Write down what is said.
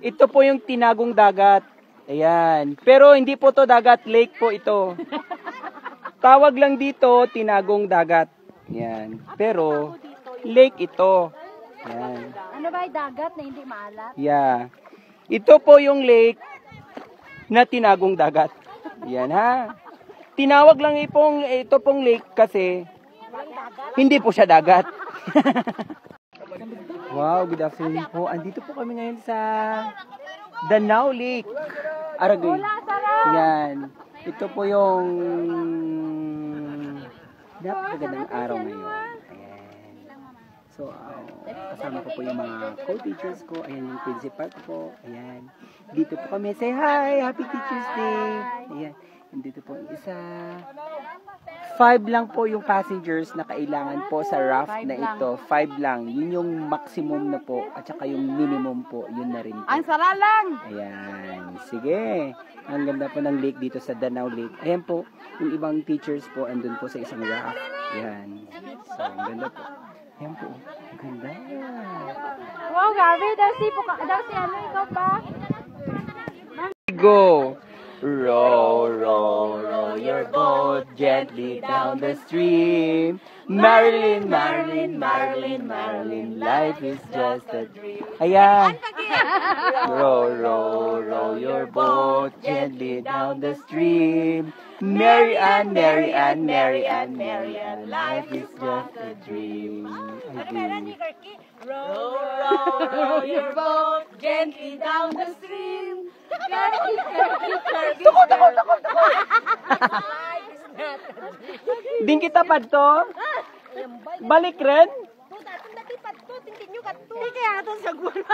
Ito po yung tinagong dagat. Ayan. Pero hindi po to dagat, lake po ito. Tawag lang dito, tinagong dagat. Ayan. Pero, lake ito. Ayan. Ano ba yung dagat na hindi maalat? Yeah. Ito po yung lake na tinagong dagat. Ayan ha. Tinawag lang ito pong lake kasi hindi po siya dagat. Wow, good afternoon po. Andito po kami ngayon sa Danao Lake, Aragay. Yan. Ito po yung napakagandang araw ngayon. Ayan. So, kasama ko po yung mga co-teachers ko. Ayan yung principal ko po. Ayan. Dito po kami. Say hi! Happy Teacher's Day! Ayan. Dito po isa. 5 lang po yung passengers na kailangan po sa raft na ito. 5 lang. Yun yung maximum na po. At saka yung minimum po. Yun na rin po. Ang sara lang! Ayan. Sige. Ang ganda po ng lake dito sa Danao Lake. Ayan po. Yung ibang teachers po andun po sa isang raft. Ayan. So, ang ganda po. Ayan po. Ang ganda. Wow, Gabi, daw si ano, ikaw pa? Go! Row, row, row your boat gently down the stream. Marilyn, Marilyn, Marilyn, Marilyn, life is just a dream. Ayan. Row, row, row your boat gently down the stream. Mary Ann, Mary Ann, Mary Ann, Mary Ann, life is just a dream. Row, row, row your boat gently down the stream. Din kita padto? Balik rin? Hindi kaya ito sa guwan.